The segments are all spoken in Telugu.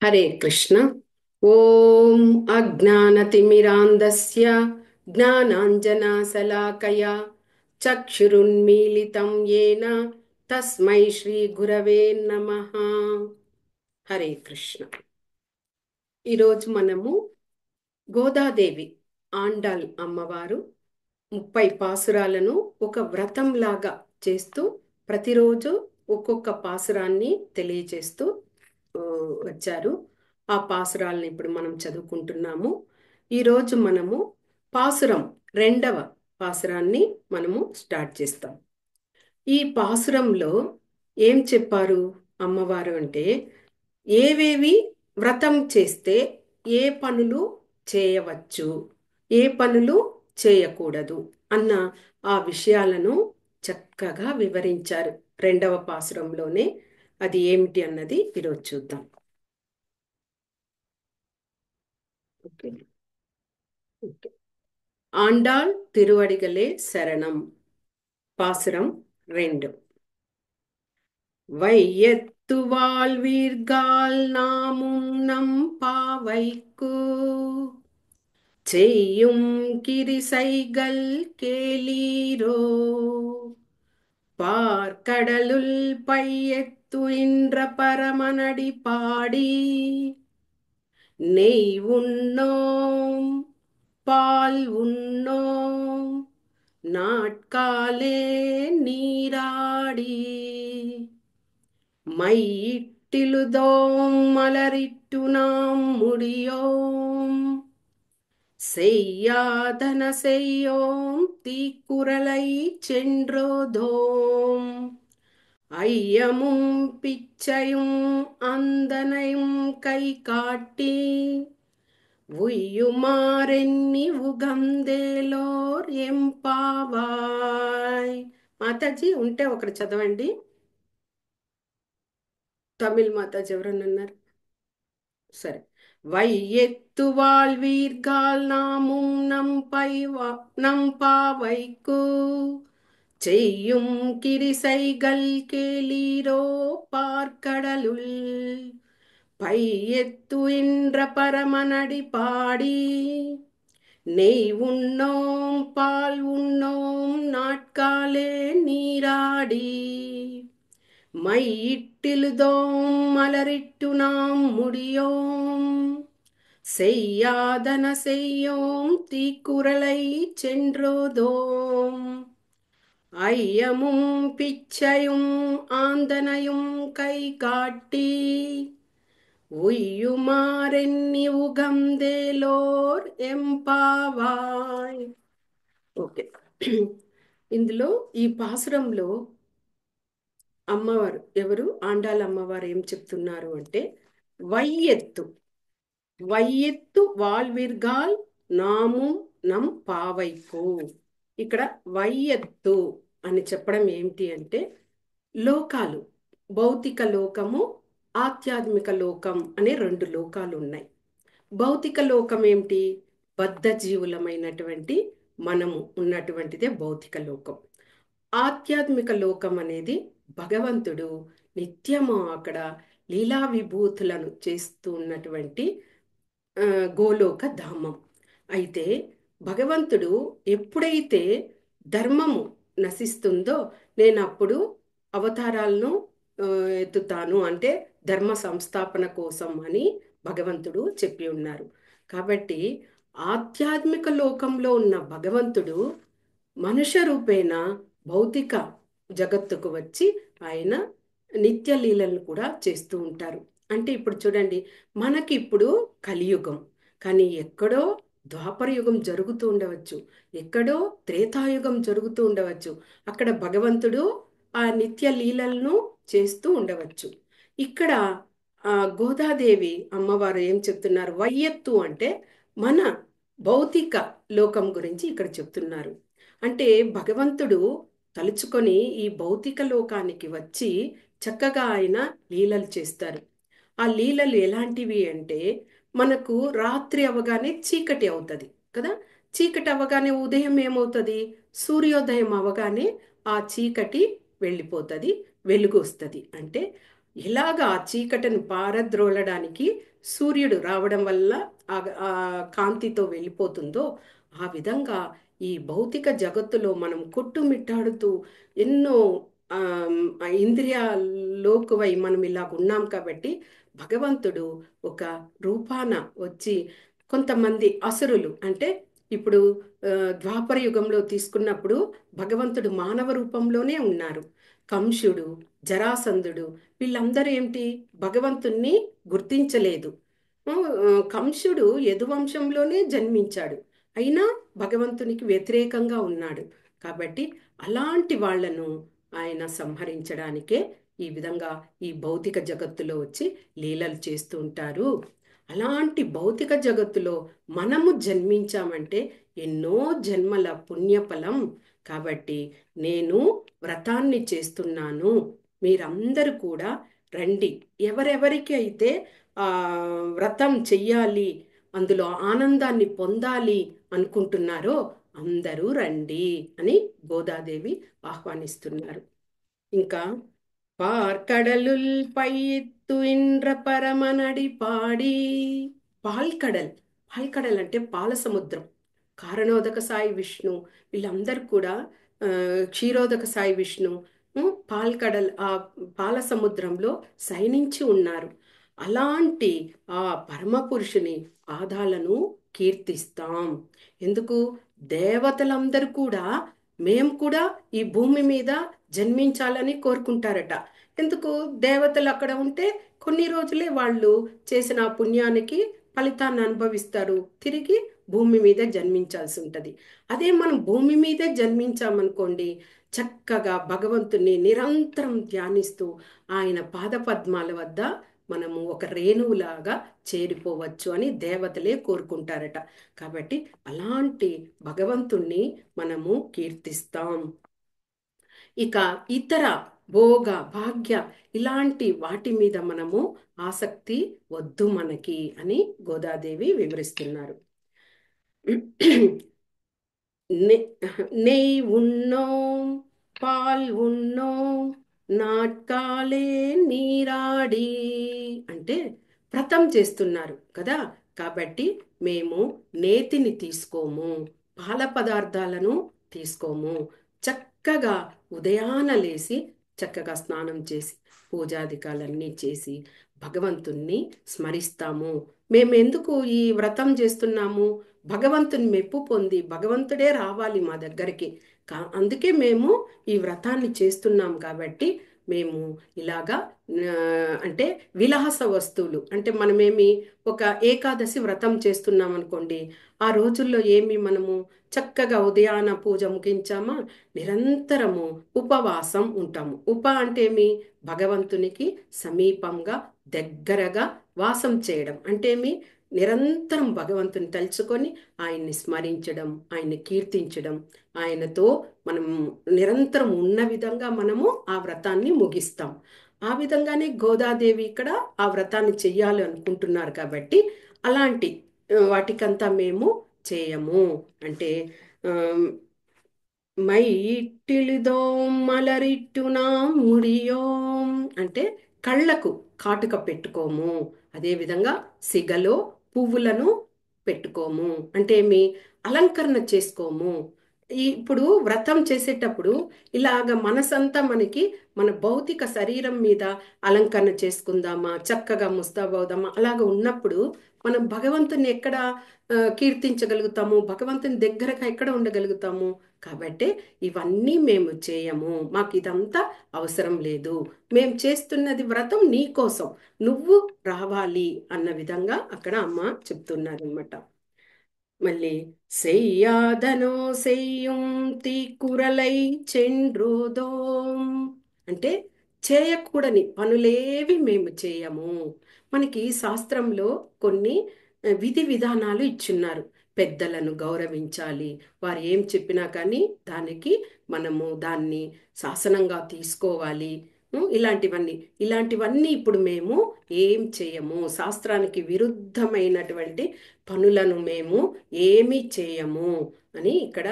హరే కృష్ణ. ఓం అజ్ఞానతిమిరాంధస్య జ్ఞానాంజనశలాకయా చక్షురున్మీలితం యేన తస్మై శ్రీ గురవే నమః. హరే కృష్ణ. ఈరోజు మనము గోదాదేవి ఆండాల్ అమ్మవారు 30 పాసురాలను ఒక వ్రతంలాగా చేస్తూ ప్రతిరోజు ఒక్కొక్క పాసురాన్ని తెలియజేస్తూ ఆ, వచ్చారు. ఆ పాసురాలను ఇప్పుడు మనం చదువుకుంటున్నాము. ఈరోజు మనము పాసురం రెండవ పాసురాన్ని మనము స్టార్ట్ చేస్తాం. ఈ పాసురంలో ఏం చెప్పారు అమ్మవారు అంటే, ఏవేవి వ్రతం చేస్తే ఏ పనులు చేయవచ్చు, ఏ పనులు చేయకూడదు అన్న ఆ విషయాలను చక్కగా వివరించారు రెండవ పాసురంలోనే. అది ఏమిటి అన్నది ఈరోజు చూద్దాం. ఓకే. ఓకే. ఆండాళ్ తిరువడిగలే శరణం. பாசுரம் 2. வையத்து வாழ்வீர்கள் நாமும் நம் பாவைக்கு செய்யும் கிரிசைகள் கேளீரோ, பார்க்கடலுள் பையத்துயின்ற பரமனடி பாடி நெய் உண்ணோம் பால் உண்ணோம் நாட்காலே நீராடி மையிட்டிலுதோம் மலரிட்டு நாம் முடியோம் செய்யாதன செய்யோம் தீக்குறளை சென்றோதோம் ஐயமும் பிச்சையும் அந்தனையும் கை காட்டி ఉయ్యుమారెన్ని ఉగందేలోర్ ఎంపావాయ్. మాతాజీ ఉంటే ఒకరు చదవండి. తమిళ్ మాతాజీ ఎవరన్నా అన్నారు? సరే. వైయెత్తు வாழ்வீர்கள் நாமும் நம் பாவைக்கு செய்யும் கிரிசைகள் கேளீரோ, பார்க்கடலுள் பையெத்துயின்ற பரமனடி பாடி நெய் உண்ணோம் பால் உண்ணோம் நாட்காலே நீராடி மையிட்டிலுதோம் மலரிட்டு நாம் முடியோம் செய்யாதன செய்யோம் தீக்குறளை சென்றோதோம் ஐயமும் பிச்சையும் ஆந்தனையும் கை காட்டி ఉయ్యుమారెన్ని ఉగందేలోర్ ఎంపావాయ్. ఓకే. ఇందులో ఈ పాసురంలో అమ్మవారు ఎవరు, ఆండాళ్ళ అమ్మవారు ఏం చెప్తున్నారు అంటే, వైయెత్తు వైయెత్తు వాల్విర్గాల్ నాము నం పావైకు. ఇక్కడ వైయెత్తు అని చెప్పడం ఏమిటి అంటే, లోకాలు, భౌతిక లోకము, ఆధ్యాత్మిక లోకం అనే 2 లోకాలు ఉన్నాయి. భౌతిక లోకం ఏమిటి? బద్ధ జీవులమైనటువంటి మనము ఉన్నటువంటిదే భౌతిక లోకం. ఆధ్యాత్మిక లోకం అనేది భగవంతుడు నిత్యము అక్కడ లీలా విభూతులను చేస్తూ ఉన్నటువంటి గోలోక ధామం. అయితే భగవంతుడు ఎప్పుడైతే ధర్మము నశిస్తుందో నేను అప్పుడు అవతారాలను ఎత్తుతాను అంటే ధర్మ సంస్థాపన కోసం అని భగవంతుడు చెప్పి ఉన్నారు. కాబట్టి ఆధ్యాత్మిక లోకంలో ఉన్న భగవంతుడు మనుష్య రూపేణ భౌతిక జగత్తుకు వచ్చి ఆయన నిత్య లీలలను కూడా చేస్తూ ఉంటారు. అంటే ఇప్పుడు చూడండి, మనకి ఇప్పుడు కలియుగం, కానీ ఎక్కడో ద్వాపర యుగం జరుగుతూ ఉండవచ్చు, ఎక్కడో త్రేతాయుగం జరుగుతూ ఉండవచ్చు. అక్కడ భగవంతుడు ఆ నిత్య లీలలను చేస్తూ ఉండవచ్చు. ఇక్కడ గోదాదేవి అమ్మవారు ఏం చెప్తున్నారు? వయ్యత్తు అంటే మన భౌతిక లోకం గురించి ఇక్కడ చెప్తున్నారు. అంటే భగవంతుడు తలుచుకొని ఈ భౌతిక లోకానికి వచ్చి చక్కగా ఆయన లీలలు చేస్తారు. ఆ లీలలు ఎలాంటివి అంటే, మనకు రాత్రి అవగానే చీకటి అవుతుంది కదా. చీకటి అవగానే ఉదయం ఏమవుతుంది? సూర్యోదయం అవగానే ఆ చీకటి వెళ్ళిపోతుంది, వెలుగు వస్తుంది. అంటే ఎలాగా ఆ చీకటిని పారద్రోలడానికి సూర్యుడు రావడం వల్ల ఆ ఆ కాంతితో వెళ్ళిపోతుందో, ఆ విధంగా ఈ భౌతిక జగత్తులో మనం కొట్టుమిట్టాడుతూ ఎన్నో ఇంద్రియాలోకువై మనం ఇలాగ ఉన్నాం కాబట్టి భగవంతుడు ఒక రూపాన వచ్చి కొంతమంది అసురులు అంటే ఇప్పుడు ఆ, ద్వాపర యుగంలో తీసుకున్నప్పుడు భగవంతుడు మానవ రూపంలోనే ఉన్నారు. కంసుడు, జరాసంధుడు, వీళ్ళందరూ ఏమిటి, భగవంతుణ్ణి గుర్తించలేదు. ఆ, కంసుడు యదువంశంలోనే జన్మించాడు, అయినా భగవంతునికి వ్యతిరేకంగా ఉన్నాడు. కాబట్టి అలాంటి వాళ్ళను ఆయన సంహరించడానికే ఈ విధంగా ఈ భౌతిక జగత్తులో వచ్చి లీలలు చేస్తూ ఉంటారు. అలాంటి భౌతిక జగత్తులో మనము జన్మించామంటే ఎన్నో జన్మల పుణ్యఫలం. కాబట్టి నేను వ్రతాన్ని చేస్తున్నాను, మీరందరూ కూడా రండి. ఎవరెవరికి అయితే ఆ వ్రతం చెయ్యాలి, అందులో ఆనందాన్ని పొందాలి అనుకుంటున్నారో అందరూ రండి అని గోదాదేవి ఆహ్వానిస్తున్నారు. ఇంకా பார்க்கடலுள் பையித்து இன்ற పరమనడి పాడి. పాల్కడల్, పాల్కడల్ అంటే పాల సముద్రం. కారణోదక సాయి విష్ణు వీళ్ళందరూ కూడా ఆ, క్షీరోదక సాయి విష్ణు పాల్కడల్ ఆ పాల సముద్రంలో శయనించి ఉన్నారు. అలాంటి ఆ పరమ పురుషుని పాదాలను కీర్తిస్తాం. ఎందుకు? దేవతలందరూ కూడా మేము కూడా ఈ భూమి మీద జన్మించాలని కోరుకుంటారట. ఎందుకు? దేవతలు అక్కడ ఉంటే కొన్ని రోజులే వాళ్ళు చేసిన ఆ పుణ్యానికి ఫలితాన్ని అనుభవిస్తారు, తిరిగి భూమి మీద జన్మించాల్సి ఉంటుంది. అదే మనం భూమి మీదే జన్మించామనుకోండి, చక్కగా భగవంతుని నిరంతరం ధ్యానిస్తూ ఆయన పాదపద్మాల వద్ద మనము ఒక రేణువులాగా చేరిపోవచ్చు అని దేవతలే కోరుకుంటారట. కాబట్టి అలాంటి భగవంతుణ్ణి మనము కీర్తిస్తాం. ఇక ఇతర భోగ భాగ్య ఇలాంటి వాటి మీద మనము ఆసక్తి వద్దు మనకి అని గోదాదేవి వివరిస్తున్నారు. நெ- நெய் உண்ணோம், పాల్ ఉన్నోం, నాట్కాలే నీరాడి. అంటే వ్రతం చేస్తున్నారు కదా, కాబట్టి మేము నేతిని తీసుకోము, పాల పదార్థాలను తీసుకోము. చక్కగా ఉదయాన లేసి చక్కగా స్నానం చేసి పూజాధికాలన్నీ చేసి భగవంతుణ్ణి స్మరిస్తాము. మేము ఎందుకు ఈ వ్రతం చేస్తున్నాము? భగవంతుని మెప్పు పొంది భగవంతుడే రావాలి మా దగ్గరికి. అందుకే మేము ఈ వ్రతాన్ని చేస్తున్నాం. కాబట్టి మేము ఇలాగా ఆ, అంటే విలాస వస్తువులు అంటే మనమేమి ఒక ఏకాదశి వ్రతం చేస్తున్నాం అనుకోండి, ఆ రోజుల్లో ఏమి మనము చక్కగా ఉదయాన పూజ ముగించామా, నిరంతరము ఉపవాసం ఉంటాము. అంటే ఏమి? భగవంతునికి సమీపంగా దగ్గరగా వాసం చేయడం అంటే ఏమి? నిరంతరం భగవంతుని తలుచుకొని ఆయన్ని స్మరించడం, ఆయన్ని కీర్తించడం, ఆయనతో మనం నిరంతరం ఉన్న విధంగా మనము ఆ వ్రతాన్ని ముగిస్తాం. ఆ విధంగానే గోదాదేవి ఇక్కడ ఆ వ్రతాన్ని చెయ్యాలి అనుకుంటున్నారు కాబట్టి అలాంటి వాటికంతా మేము చేయము. అంటే ఆ, మైట్టిలిదోం మలరిట్టునా ముడియోం అంటే కళ్ళకు కాటుక పెట్టుకోము. అదేవిధంగా సిగలో పువ్వులను పెట్టుకోము. అంటే ఏమి? అలంకరణ చేసుకోము. ఇప్పుడు వ్రతం చేసేటప్పుడు ఇలాగ మనసంతా మనకి మన భౌతిక శరీరం మీద అలంకరణ చేసుకుందామా, చక్కగా ముస్తాబవుదామా, అలాగ ఉన్నప్పుడు మనం భగవంతుని ఎక్కడ కీర్తించగలుగుతాము, భగవంతుని దగ్గరగా ఎక్కడ ఉండగలుగుతాము? కాబట్టి ఇవన్నీ మేము చేయము, మాకు ఇదంతా అవసరం లేదు. మేము చేస్తున్నది వ్రతం నీ కోసం, నువ్వు రావాలి అన్న విధంగా అక్కడ అమ్మ చెప్తున్నారు అనమాట. మళ్ళీ చెయ్యాదనో చెయ్యం తీకురలై చెండ్రోదోం అంటే చేయకూడని పనులేవి మేము చేయము. మనకి శాస్త్రంలో కొన్ని విధి విధానాలు ఇచ్చున్నారు. పెద్దలను గౌరవించాలి, వారు ఏం చెప్పినా కానీ దానికి మనము దాన్ని శాసనంగా తీసుకోవాలి. ఇలాంటివన్నీ ఇప్పుడు మేము ఏం చేయము. శాస్త్రానికి విరుద్ధమైనటువంటి పనులను మేము ఏమీ చేయము అని ఇక్కడ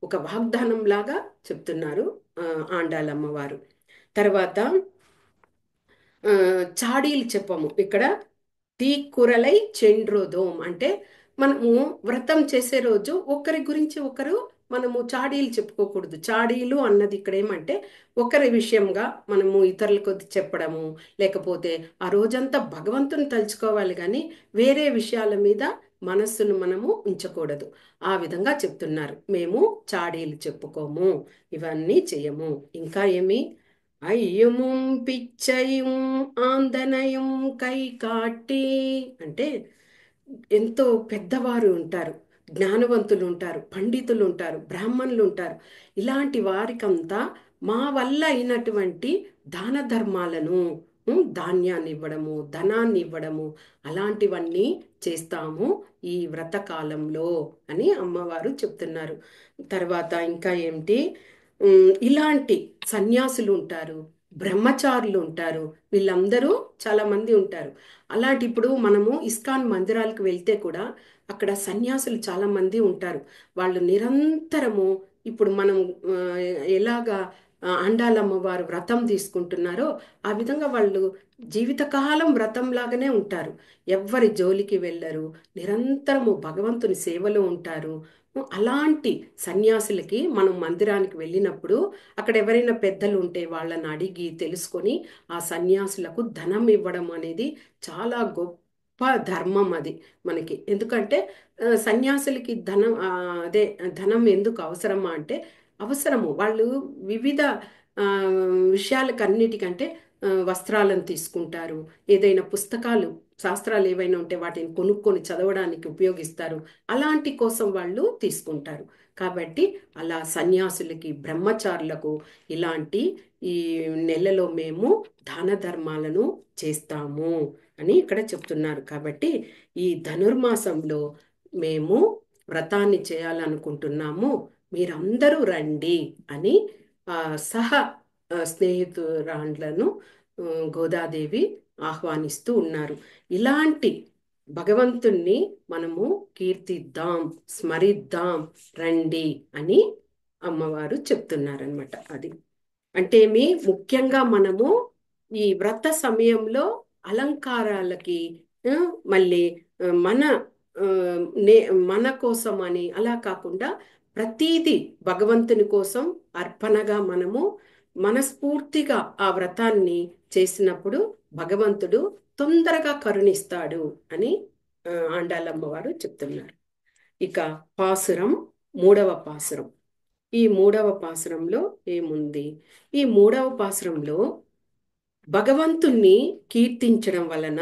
ఒక వాగ్దానం లాగా చెప్తున్నారు ఆ, ఆండాలమ్మవారు. తర్వాత ఆ, చాడీలు చెప్పము ఇక్కడ. తీక్కురలై చెండ్రోదోం అంటే మనము వ్రతం చేసే రోజు ఒకరి గురించి ఒకరు మనము చాడీలు చెప్పుకోకూడదు. చాడీలు అన్నది ఇక్కడ ఏమంటే ఒకరి విషయంగా మనము ఇతరులకు చెప్పడము, లేకపోతే ఆ రోజంతా భగవంతుని తలుచుకోవాలి కానీ వేరే విషయాల మీద మనస్సును మనము ఉంచకూడదు. ఆ విధంగా చెప్తున్నారు. మేము చాడీలు చెప్పుకోము, ఇవన్నీ చెయ్యము. ఇంకా ఏమి? అయ్యుముం పిచ్చയും ఆందనయం కై కాట్టి అంటే ఎంతో పెద్దవారు ఉంటారు, జ్ఞానవంతులు ఉంటారు, పండితులు ఉంటారు, బ్రాహ్మణులు ఉంటారు. ఇలాంటి వారికంతా మా వల్ల అయినటువంటి దాన ధర్మాలను, ధాన్యాన్ని ఇవ్వడము, ధనాన్ని ఇవ్వడము, అలాంటివన్నీ చేస్తాము ఈ వ్రతకాలంలో అని అమ్మవారు చెప్తున్నారు. తర్వాత ఇంకా ఏమిటి? ఇలాంటి సన్యాసులు ఉంటారు, బ్రహ్మచారులు ఉంటారు, వీళ్ళందరూ చాలా మంది ఉంటారు. అలాంటి ఇప్పుడు మనము ఇస్కాన్ మందిరాలకు వెళ్తే కూడా అక్కడ సన్యాసులు చాలా మంది ఉంటారు. వాళ్ళు నిరంతరము ఇప్పుడు మనం ఆ, ఎలాగా అండాలమ్మ వారు వ్రతం తీసుకుంటున్నారో ఆ విధంగా వాళ్ళు జీవితకాలం వ్రతంలాగానే ఉంటారు. ఎవ్వరి జోలికి వెళ్ళరు, నిరంతరము భగవంతుని సేవలో ఉంటారు. అలాంటి సన్యాసులకి మనం మందిరానికి వెళ్ళినప్పుడు అక్కడ ఎవరైనా పెద్దలు ఉంటే వాళ్ళని అడిగి తెలుసుకొని ఆ సన్యాసులకు ధనం ఇవ్వడం అనేది చాలా గొప్ప ధర్మం అది మనకి. ఎందుకంటే సన్యాసులకి ధనం అదే ధనం ఎందుకు అవసరమా అంటే అవసరము. వాళ్ళు వివిధ ఆ, విషయాలకు అన్నిటికంటే వస్త్రాలను తీసుకుంటారు, ఏదైనా పుస్తకాలు శాస్త్రాలు ఏవైనా ఉంటే వాటిని కొనుక్కొని చదవడానికి ఉపయోగిస్తారు, అలాంటి కోసం వాళ్ళు తీసుకుంటారు. కాబట్టి అలా సన్యాసులకి, బ్రహ్మచారులకు ఇలాంటి ఈ నెలలో మేము దాన ధర్మాలను చేస్తాము అని ఇక్కడ చెప్తున్నారు. కాబట్టి ఈ ధనుర్మాసంలో మేము వ్రతాన్ని చేయాలనుకుంటున్నాము, మీరందరూ రండి అని ఆ, సహ స్నేహితురాండ్లను గోదాదేవి ఆహ్వానిస్తూ ఉన్నారు. ఇలాంటి భగవంతుణ్ణి మనము కీర్తిద్దాం, స్మరిద్దాం రండి అని అమ్మవారు చెప్తున్నారనమాట. అది అంటే మీ ముఖ్యంగా మనము ఈ వ్రత సమయంలో అలంకారాలకి ఆ, మళ్ళీ మన ఆ, మన కోసం అని అలా కాకుండా ప్రతీది భగవంతుని కోసం అర్పణగా మనము మనస్ఫూర్తిగా ఆ వ్రతాన్ని చేసినప్పుడు భగవంతుడు తొందరగా కరుణిస్తాడు అని ఆండాలమ్మ వారు చెప్తున్నారు. ఇక పాసురం, మూడవ పాసురం. ఈ మూడవ పాసురంలో ఏముంది? ఈ మూడవ పాసురంలో భగవంతుణ్ణి కీర్తించడం వలన,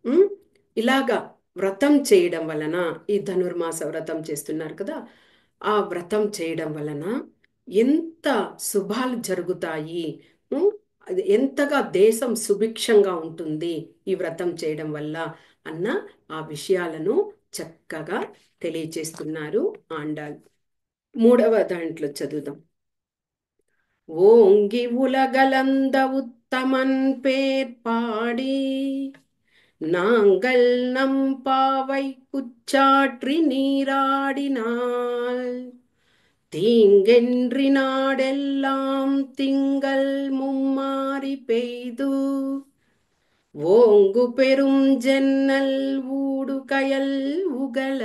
ఉమ్, ఇలాగా వ్రతం చేయడం వలన, ఈ ధనుర్మాస వ్రతం చేస్తున్నారు కదా, ఆ వ్రతం చేయడం వలన ఎంత శుభాలు జరుగుతాయి, ఉమ్, అది ఎంతగా దేశం సుభిక్షంగా ఉంటుంది ఈ వ్రతం చేయడం వల్ల అన్న ఆ విషయాలను చక్కగా తెలియచేస్తున్నారు ఆండాల్. మూడవ దాంట్లో చదువుదాం. ஓங்கி உலகளந்த உத்தமன் பேர் பாடி நாங்கள் நம் பாவை குச்சாற்றி நீராடினால் தீங்கென்றி நாடெல்லாம் திங்கள் மும்மாரி பெய்து ஓங்கு பெரும் ஜன்னல் ஊடு கயல் உகள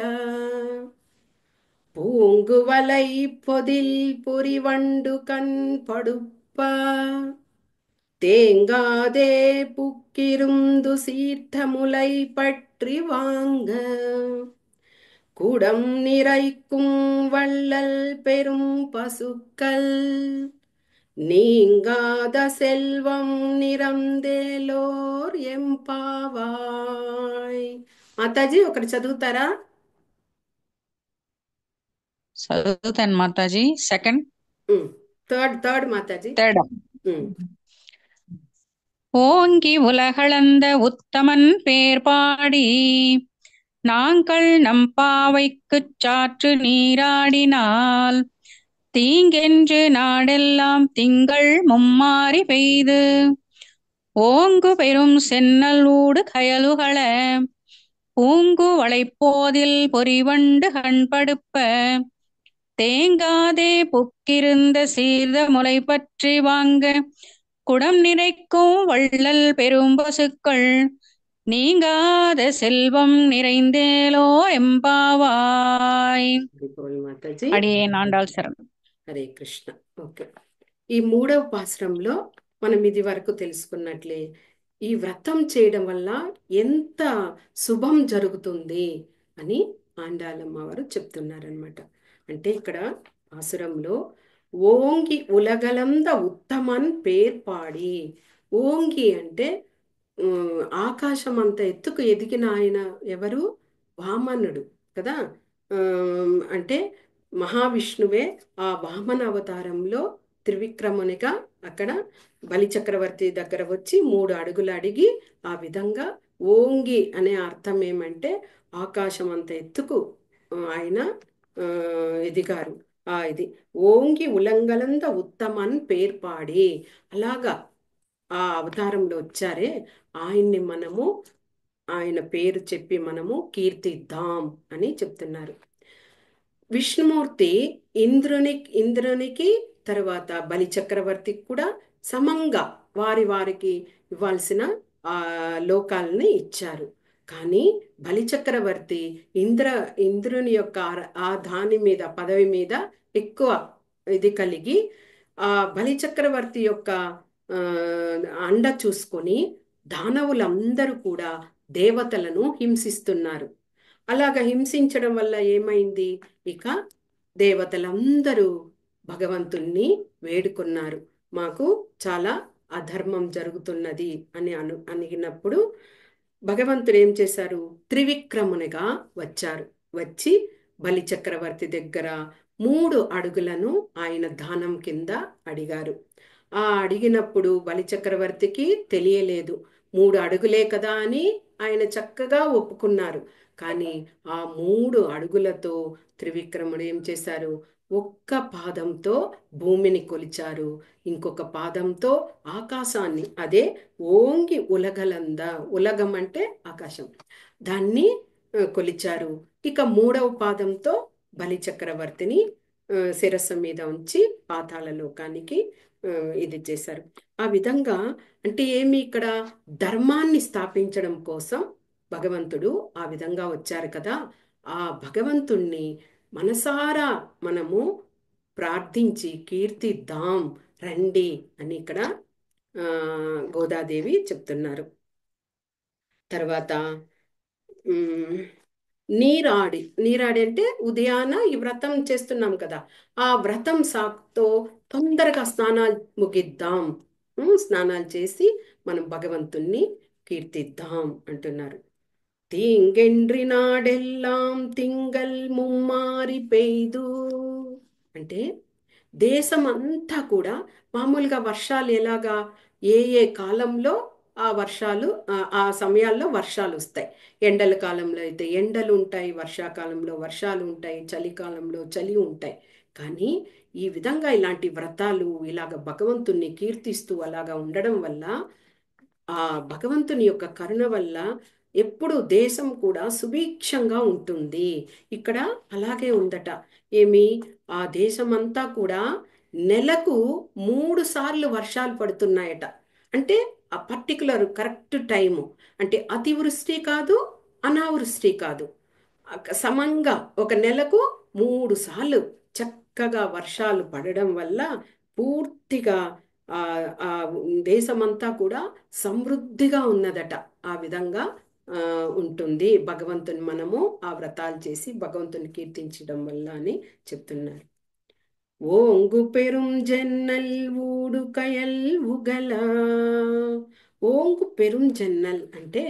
பூங்குவலை பொதில் பொறிவண்டு கண் படுப்ப தேங்காதே புக்கிருந்து சீர்த்த முலை பற்றி வாங்க குடம் நிறைக்கும் வள்ளல் பெரும் பசுக்கள் நீங்காத செல்வம் నిరందేలోర్ ఎంపావాయ్. మాతాజీ ఒకటి చదువుతారా? చదువుతాను మాతాజీ. సెకండ్, థర్డ్ మాతాజీ. థర్డ్. ఉమ్, ஓங்கி உலகளந்த உத்தமன் பேர் பாடி நாங்கள் நம் பாவைக்குச் சாற்று நீராடினால் தீங்கென்று நாடெல்லாம் திங்கள் மும்மாரி பெய்து ஓங்கு பெரும் சென்னல் ஊடு கயலுகள பூங்கு வளைப்போதில் பொறிவண்டு கண்படுப்ப தேங்காதே புக்கிருந்த சீர்த முலை பற்றி வாங்க குடம் நிறைக்கும் வள்ளல் பெரும் பசுக்கள் நீங்காத செல்வம் நிறைந்தேலோ எம்பாவாய். హరిపోల్ మాతాజీ. అడియேన్ ఆండాళ్ శరణం. హరే కృష్ణ. ఓకే. ఈ మూడవ పాశ్రంలో మనం ఇది వరకు తెలుసుకున్నట్లే ఈ వ్రతం చేయడం వల్ల ఎంత శుభం జరుగుతుంది అని ఆండాళమ్మ వారు చెప్తున్నారనమాట. అంటే ఇక్కడ పాసురంలో ఓంగి ఉలగలంద ఉత్తమన్ పేర్పాడి, ఓంగి అంటే ఆకాశం అంత ఎత్తుకు ఎదిగిన ఆయన ఎవరు? వామనుడు కదా. అంటే మహావిష్ణువే ఆ వామన అవతారంలో త్రివిక్రమునిగా అక్కడ బలిచక్రవర్తి దగ్గర వచ్చి 3 అడుగులు అడిగి ఆ విధంగా ఓంగి అనే అర్థం ఏమంటే ఆకాశం అంత ఎత్తుకు ఆయన ఎదిగారు. ఇది ఓంగి ఉలంగలంద ఉత్తమన్ పేర్పాడి, అలాగా ఆ అవతారంలో వచ్చారే ఆయన్ని మనము ఆయన పేరు చెప్పి మనము కీర్తిద్దాం అని చెప్తున్నారు. విష్ణుమూర్తి ఇంద్రునికి తర్వాత బలి చక్రవర్తికి కూడా సమంగా వారికి ఇవ్వాల్సిన ఆ లోకాలని ఇచ్చారు. కానీ బలి చక్రవర్తి ఇంద్రుని యొక్క ఆ దాని మీద పదవి మీద ఎక్కువ ఇది కలిగి ఆ బలి చక్రవర్తి యొక్క అండ చూసుకొని దానవులందరూ కూడా దేవతలను హింసిస్తున్నారు. అలాగ హింసించడం వల్ల ఏమైంది? ఇక దేవతలందరూ భగవంతుణ్ణి వేడుకున్నారు, మాకు చాలా అధర్మం జరుగుతున్నది అని అనిగినప్పుడు భగవంతుడు ఏం చేశారు? త్రివిక్రమునిగా వచ్చారు. వచ్చి బలి చక్రవర్తి దగ్గర 3 అడుగులను ఆయన దానం కింద అడిగారు. ఆ అడిగినప్పుడు బలి చక్రవర్తికి తెలియలేదు. 3 అడుగులే కదా అని ఆయన చక్కగా ఒప్పుకున్నారు. కానీ ఆ 3 అడుగులతో త్రివిక్రముడు ఏం చేశారు? ఒక్క పాదంతో భూమిని కొలిచారు, ఇంకొక పాదంతో ఆకాశాన్ని, అదే ఓంగి ఉలగలంద, ఉలగం అంటే ఆకాశం, దాన్ని కొలిచారు. ఇక 3వ పాదంతో బలి చక్రవర్తిని శిరస్సు మీద ఉంచి పాతాళ లోకానికి ఇది చేశారు. ఆ విధంగా అంటే ఏమి? ఇక్కడ ధర్మాన్ని స్థాపించడం కోసం భగవంతుడు ఆ విధంగా వచ్చారు కదా. ఆ భగవంతుణ్ణి మనసారా మనము ప్రార్థించి కీర్తిద్దాం రండి అని ఇక్కడ గోదాదేవి చెప్తున్నారు. తర్వాత నీరాడి అంటే ఉదయాన ఈ వ్రతం చేస్తున్నాం కదా, ఆ వ్రతం సాకుతో తొందరగా స్నానాలు ముగిద్దాం, స్నానాలు చేసి మనం భగవంతుణ్ణి కీర్తిద్దాం అంటున్నారు. తీంగెండ్రి నాడెల్లాం తింగల్ ముమ్మారి పెయ్దు అంటే దేశం అంతా కూడా మామూలుగా వర్షాలు ఎలాగా ఏ కాలంలో ఆ వర్షాలు ఆ సమయాల్లో వర్షాలు వస్తాయి. ఎండల కాలంలో అయితే ఎండలు ఉంటాయి, వర్షాకాలంలో వర్షాలు ఉంటాయి, చలికాలంలో చలి ఉంటాయి. కానీ ఈ విధంగా ఇలాంటి వ్రతాలు ఇలాగ భగవంతుణ్ణి కీర్తిస్తూ అలాగా ఉండడం వల్ల ఆ భగవంతుని యొక్క కరుణ వల్ల ఎప్పుడు దేశం కూడా సుభిక్షంగా ఉంటుంది. ఇక్కడ అలాగే ఉందట. ఏమి? ఆ దేశమంతా కూడా నెలకు 3 సార్లు వర్షాలు పడుతున్నాయట. అంటే ఆ పర్టికులర్ కరెక్ట్ టైము, అంటే అతివృష్టి కాదు, అనావృష్టి కాదు, సమంగా ఒక నెలకు 3 సార్లు చక్కగా వర్షాలు పడడం వల్ల పూర్తిగా ఆ దేశమంతా కూడా సమృద్ధిగా ఉన్నదట. ఆ విధంగా ఉంటుంది భగవంతుని మనము ఆ వ్రతాలు చేసి భగవంతుని కీర్తించడం వల్ల అని చెప్తున్నారు. ఓంగు పెరుం జన్నల్ ఊడు కయల్ ఉగల. ఓంగు పెరుం జన్నల్ అంటే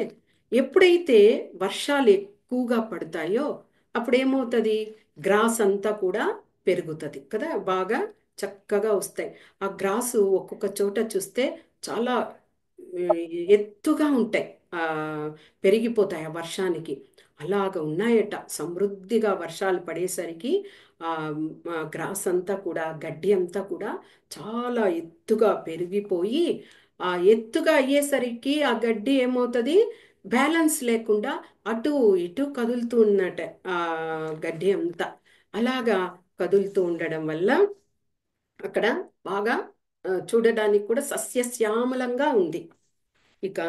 ఎప్పుడైతే వర్షాలు ఎక్కువగా పడతాయో అప్పుడు ఏమవుతుంది? గ్రాస్ అంతా కూడా పెరుగుతుంది కదా, బాగా చక్కగా వస్తాయి. ఆ గ్రాసు ఒక్కొక్క చోట చూస్తే చాలా ఎత్తుగా ఉంటాయి, పెరిగిపోతాయి ఆ వర్షానికి. అలాగ ఉన్నాయట. సమృద్ధిగా వర్షాలు పడేసరికి ఆ గ్రాస్ అంతా కూడా, గడ్డి అంతా కూడా చాలా ఎత్తుగా పెరిగిపోయి ఆ ఎత్తుగా అయ్యేసరికి ఆ గడ్డి ఏమవుతుంది? బ్యాలెన్స్ లేకుండా అటు ఇటు కదులుతూ ఉన్నట ఆ గడ్డి అంతా. అలాగా కదులుతూ ఉండడం వల్ల అక్కడ బాగా చూడడానికి కూడా సస్యశ్యామలంగా ఉంది. ఇక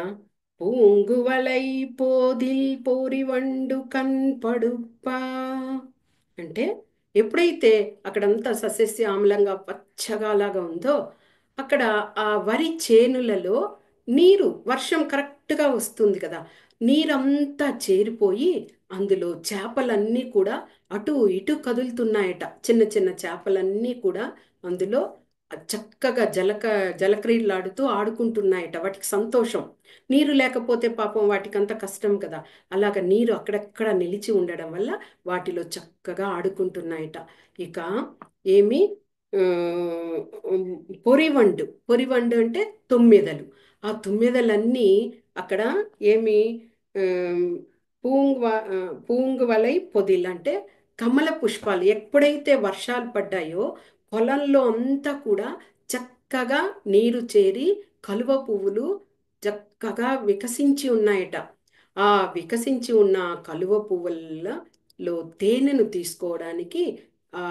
పూంగువలై పోదిల్ పోరివండు కన్పడుప్పా అంటే ఎప్పుడైతే అక్కడంతా సస్యశ్యామలంగా పచ్చగా లాగా ఉందో అక్కడ ఆ వరి చేనులలో నీరు వర్షం కరెక్ట్గా వస్తుంది కదా, నీరంతా చేరిపోయి అందులో చేపలన్నీ కూడా అటు ఇటు కదులుతున్నాయట. చిన్న చిన్న చేపలన్నీ కూడా అందులో చక్కగా జలక్రీడలాడుతూ ఆడుకుంటున్నాయట. వాటికి సంతోషం. నీరు లేకపోతే పాపం వాటికి అంత కష్టం కదా. అలాగ నీరు అక్కడక్కడ నిలిచి ఉండడం వల్ల వాటిలో చక్కగా ఆడుకుంటున్నాయట. ఇక ఏమి ఆ, పొరివండు పొరివండు అంటే తుమ్మెదలు. ఆ తుమ్మెదలన్నీ అక్కడ ఏమి ఆ, పూంగ్ పూంగువలై పొదిల్ అంటే కమల పుష్పాలు. ఎప్పుడైతే వర్షాలు పడ్డాయో పొలంలో అంతా కూడా చక్కగా నీరు చేరి కలువ పువ్వులు చక్కగా వికసించి ఉన్నాయట. ఆ వికసించి ఉన్న కలువ పువ్వులలో తేనెను తీసుకోవడానికి ఆ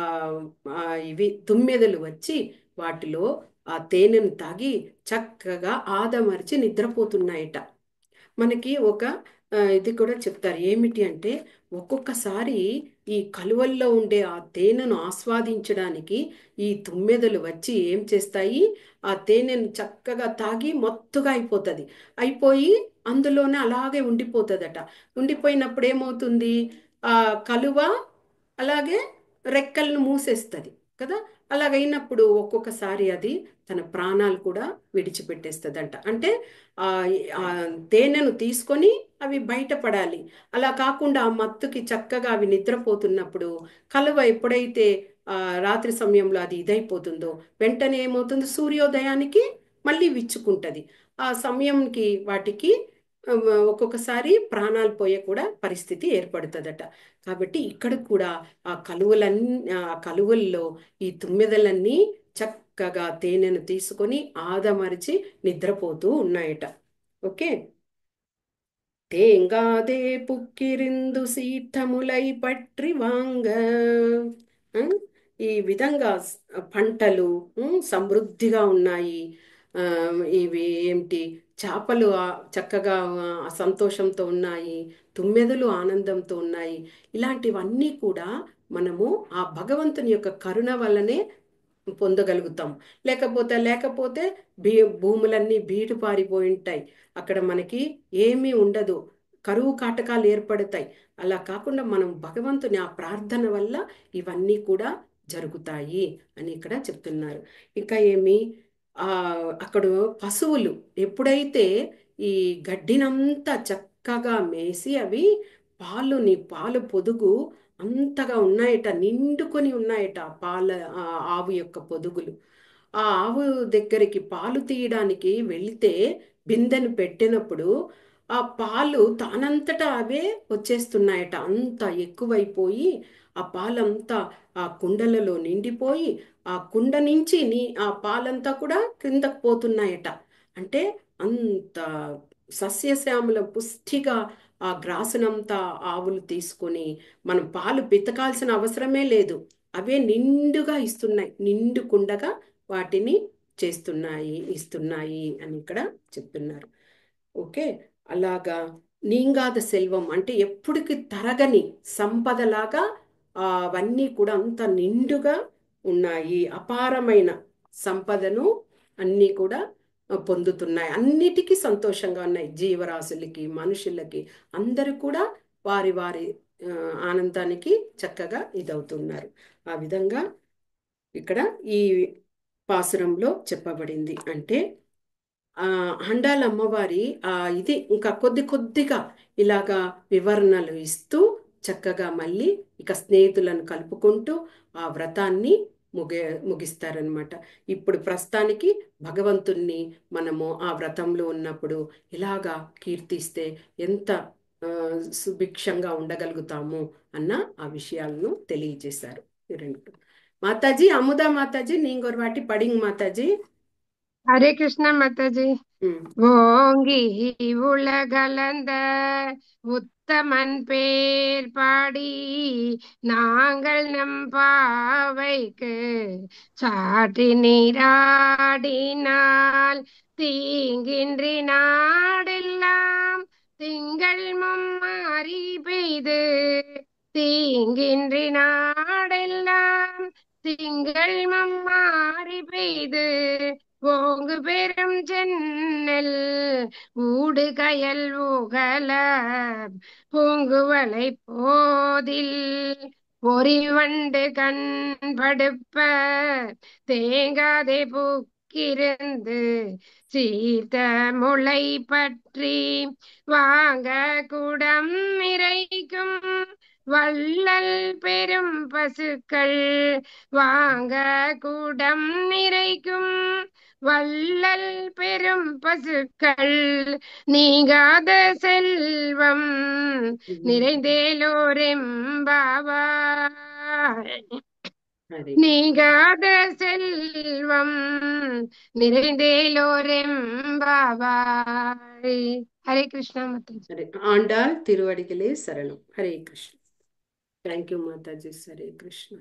ఆ ఇవి తుమ్మెదలు వచ్చి వాటిలో ఆ తేనెను తాగి చక్కగా ఆదమర్చి నిద్రపోతున్నాయట. మనకి ఒక ఇది కూడా చెప్తారు. ఏమిటి అంటే ఒక్కొక్కసారి ఈ కలువల్లో ఉండే ఆ తేనెను ఆస్వాదించడానికి ఈ తుమ్మెదలు వచ్చి ఏం చేస్తాయి, ఆ తేనెను చక్కగా తాగి మత్తుగా అయిపోతుంది. అయిపోయి అందులోనే అలాగే ఉండిపోతుందట. ఉండిపోయినప్పుడు ఏమవుతుంది, ఆ కలువ అలాగే రెక్కలను మూసేస్తుంది కదా. అలాగైనప్పుడు ఒక్కొక్కసారి అది తన ప్రాణాలు కూడా విడిచిపెట్టేస్తుందంట. అంటే ఆ ఆ తేనెను తీసుకొని అవి బయటపడాలి. అలా కాకుండా ఆ మత్తుకి చక్కగా అవి నిద్రపోతున్నప్పుడు కలువ ఎప్పుడైతే ఆ రాత్రి సమయంలో అది ఇదైపోతుందో వెంటనే ఏమవుతుంది, సూర్యోదయానికి మళ్ళీ విచ్చుకుంటది. ఆ సమయంకి వాటికి ఆ, ఒక్కొక్కసారి ప్రాణాలు పోయే కూడా పరిస్థితి ఏర్పడుతుందట. కాబట్టి ఇక్కడ కూడా ఆ కలువల్లో ఈ తుమ్మెదలన్నీ చక్కగా తేనెను తీసుకొని ఆదమరిచి నిద్రపోతూ ఉన్నాయట. ఓకే. తేంగాదే పుక్కిరిందు సీర్థములై పట్రి వాంగ. ఉం? ఈ విధంగా పంటలు సమృద్ధిగా ఉన్నాయి. ఆ, ఇవి ఏమిటి, చేపలు చక్కగా సంతోషంతో ఉన్నాయి, తుమ్మెదలు ఆనందంతో ఉన్నాయి. ఇలాంటివన్నీ కూడా మనము ఆ భగవంతుని యొక్క కరుణ వల్లనే పొందగలుగుతాం. లేకపోతే భీ భూములన్నీ బీటు పారిపోయి ఉంటాయి. అక్కడ మనకి ఏమీ ఉండదు, కరువు కాటకాలు ఏర్పడతాయి. అలా కాకుండా మనం భగవంతుని ఆ ప్రార్థన వల్ల ఇవన్నీ కూడా జరుగుతాయి అని ఇక్కడ చెప్తున్నారు. ఇంకా ఏమి, ఆ అక్కడ పశువులు ఎప్పుడైతే ఈ గడ్డినంతా చక్కగా మేసి అవి పాలు పొదుగు అంతగా ఉన్నాయట, నిండుకొని ఉన్నాయట ఆ ఆవు యొక్క పొదుగులు. ఆ ఆవు దగ్గరికి పాలు తీయడానికి వెళితే బిందెను పెట్టినప్పుడు ఆ పాలు తానంతటా అవే వచ్చేస్తున్నాయట. అంత ఎక్కువైపోయి ఆ పాలంతా ఆ కుండలలో నిండిపోయి ఆ కుండ నుంచి ఆ పాలంతా కూడా క్రిందకు పోతున్నాయట. అంటే అంత సస్యశ్యామల పుష్టిగా ఆ గ్రాసునంతా ఆవులు తీసుకొని మనం పాలు పితకాల్సిన అవసరమే లేదు. అవే నిండుగా ఇస్తున్నాయి, నిండుకుండగా వాటిని ఇస్తున్నాయి అని ఇక్కడ చెప్తున్నారు. ఓకే. అలాగా నీంగాద సెల్వం అంటే ఎప్పటికి తరగని సంపదలాగా అవన్నీ కూడా అంత నిండుగా ఉన్నాయి. అపారమైన సంపదను అన్నీ కూడా పొందుతున్నాయి. అన్నిటికీ సంతోషంగా ఉన్నాయి. జీవరాశులకి, మనుషులకి, అందరూ కూడా వారి వారి ఆ, ఆనందానికి చక్కగా ఇదవుతున్నారు. ఆ విధంగా ఇక్కడ ఈ పాసురంలో చెప్పబడింది. అంటే ఆ అండాల అమ్మవారి ఇది ఇంకా కొద్దిగా ఇలాగా వివరణలు ఇస్తూ చక్కగా మళ్ళీ ఇక స్నేహితులను కలుపుకుంటూ ఆ వ్రతాన్ని ముగిస్తారనమాట. ఇప్పుడు ప్రస్తుతానికి భగవంతుణ్ణి మనము ఆ వ్రతంలో ఉన్నప్పుడు ఇలాగా కీర్తిస్తే ఎంత ఆ, సుభిక్షంగా ఉండగలుగుతాము అన్న ఆ విషయాలను తెలియజేశారు ఈ రెండు. మాతాజీ, అముదా మాతాజీ, నీంగొర్ వాటి పడింగ్ మాతాజీ. हरे कृष्णा माता जी। ம். ஓங்கி உலகளந்த உத்தமன் பேர் பாடி நாங்கள் நம் பாவைக்கு சாற்றி நீராடினால் தீங்கின்றி நாடெல்லாம் திங்கள் மும்மாரி பெய்து தீங்கின்றி நாடெல்லாம் திங்கள் மும்மாரி பெய்து ஓங்கு பெரும் சென்னல் ஊடு கயல் ஊகல பூங்குவளை போதில் பொறிவண்டு கண்படுப்ப தேங்காதே பூக்கிருந்து சீர்த்த முளை பற்றி வாங்க குடம் நிறைக்கும் வள்ளல் பெரும் பசுக்கள் வாங்க குடம் நிறைக்கும் வள்ளல் பெரும் பசுக்கள் நீங்காத செல்வம் நிறைந்தேலோரெம்பாவாய் ஹரே நீங்காத செல்வம் நிறைந்தேலோரெம்பாவாய். ஹரே கிருஷ்ணா மாதாஜி. ஹரே ஆண்டாள் திருவடிகளே சரணம். ஹரே கிருஷ்ணா. தேங்க்யூ மாதாஜி. ஹரே கிருஷ்ணா.